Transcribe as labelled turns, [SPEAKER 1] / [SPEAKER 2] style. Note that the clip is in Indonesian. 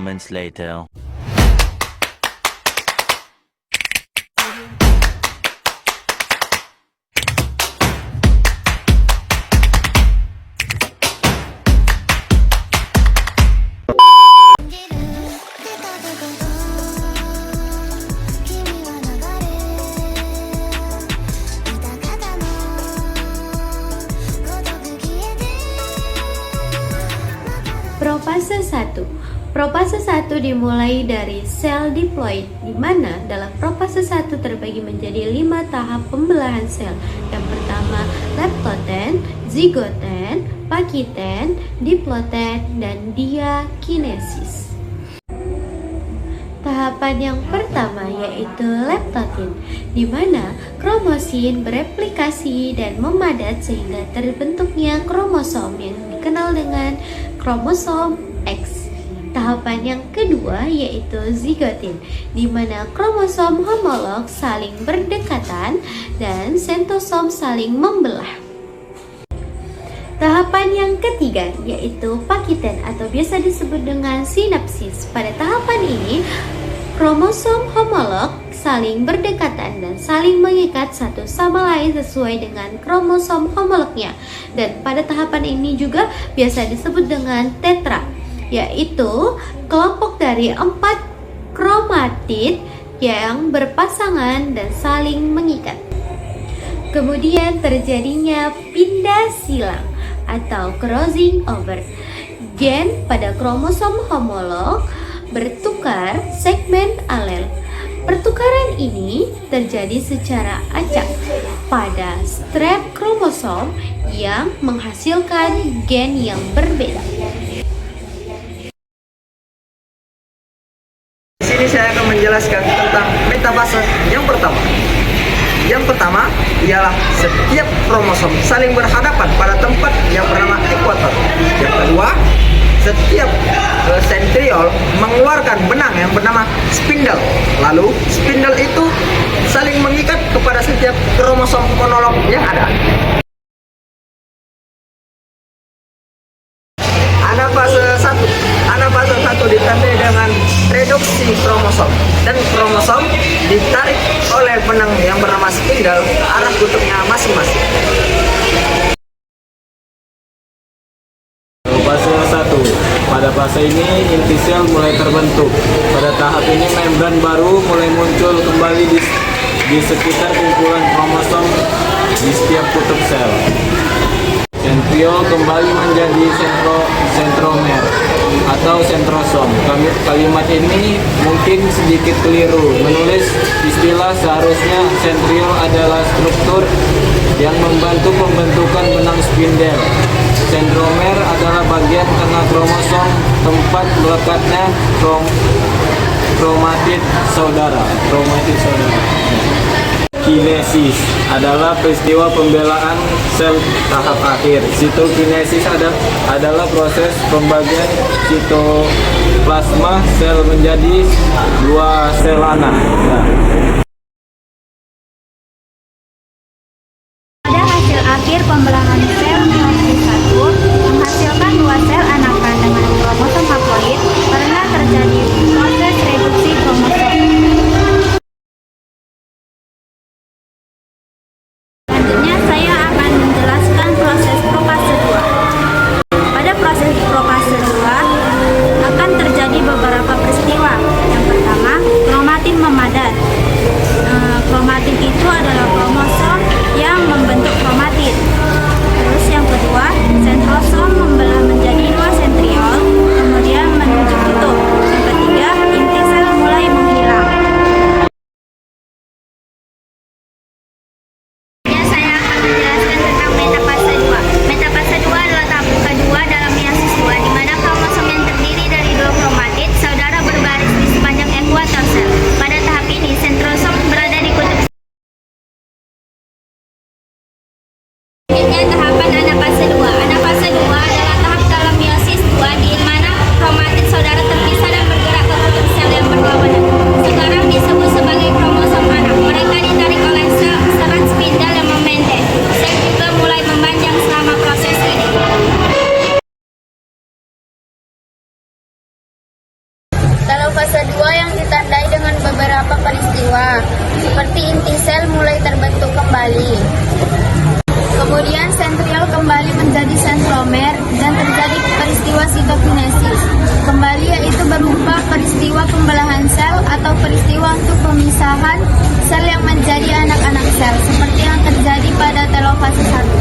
[SPEAKER 1] moments later.
[SPEAKER 2] Propase 1. Propase 1 dimulai dari sel diploid, di mana dalam propase 1 terbagi menjadi 5 tahap pembelahan sel. Yang pertama, leptoten, zigoten, pakiten, diploten, dan diakinesis. Tahapan yang pertama yaitu leptotin, di mana kromosin bereplikasi dan memadat sehingga terbentuknya kromosom yang dikenal dengan kromosom X. Tahapan yang kedua yaitu zigotin, di mana kromosom homolog saling berdekatan dan sentosom saling membelah. Tahapan yang ketiga yaitu pakiten atau biasa disebut dengan sinapsis. Pada tahapan ini, kromosom homolog saling berdekatan dan saling mengikat satu sama lain sesuai dengan kromosom homolognya. Dan pada tahapan ini juga biasa disebut dengan tetra, yaitu kelompok dari 4 kromatid yang berpasangan dan saling mengikat. Kemudian terjadinya pindah silang atau crossing over. Gen pada kromosom homolog bertukar segmen alel. Pertukaran ini terjadi secara acak pada strap kromosom yang menghasilkan gen yang berbeda.
[SPEAKER 3] Di sini saya akan menjelaskan tentang metafase yang pertama. Yang pertama ialah setiap kromosom saling berhadapan pada tempat yang bernama ekuator. Yang kedua, setiap sentriol mengeluarkan benang yang bernama spindle. Lalu spindle itu saling mengikat kepada setiap kromosom monolog yang ada. Anafase 1 ditandai dengan reduksi kromosom, dan kromosom ditarik oleh benang yang bernama spindle ke arah kutubnya masing-masing.
[SPEAKER 4] Fase 1. Pada fase ini inti sel mulai terbentuk. Pada tahap ini membran baru mulai muncul kembali di sekitar kumpulan kromosom di setiap kutub sel. Sentriol kembali menjadi sentromer atau sentrosom. Kalimat ini mungkin sedikit keliru. Menulis istilah seharusnya sentriol adalah struktur yang membantu pembentukan benang spindel. Sentromer adalah bagian tengah kromosom tempat melekatnya kromatid saudara. Kinesis adalah peristiwa pembelaan sel tahap akhir. Sitokinesis adalah proses pembagian sitoplasma sel menjadi 2 sel anak.
[SPEAKER 5] Pada hasil akhir pembelahan sel meiosis 1 menghasilkan 2 sel anakan dengan kromosom haploid karena terjadi proses reduksi kromosom. Selanjutnya saya akan menjelaskan proses propase 2. Pada proses propase 2 akan terjadi beberapa peristiwa. Yang pertama, kromatin memadat. Kromatin itu adalah kromosom yang membentuk kromatid. Terus yang kedua, 2, seperti inti sel mulai terbentuk kembali. Kemudian sentriol kembali menjadi sentromer dan terjadi peristiwa sitokinesis. Kembali yaitu berupa peristiwa pembelahan sel atau peristiwa untuk pemisahan sel yang menjadi anak-anak sel seperti yang terjadi pada telofase 1.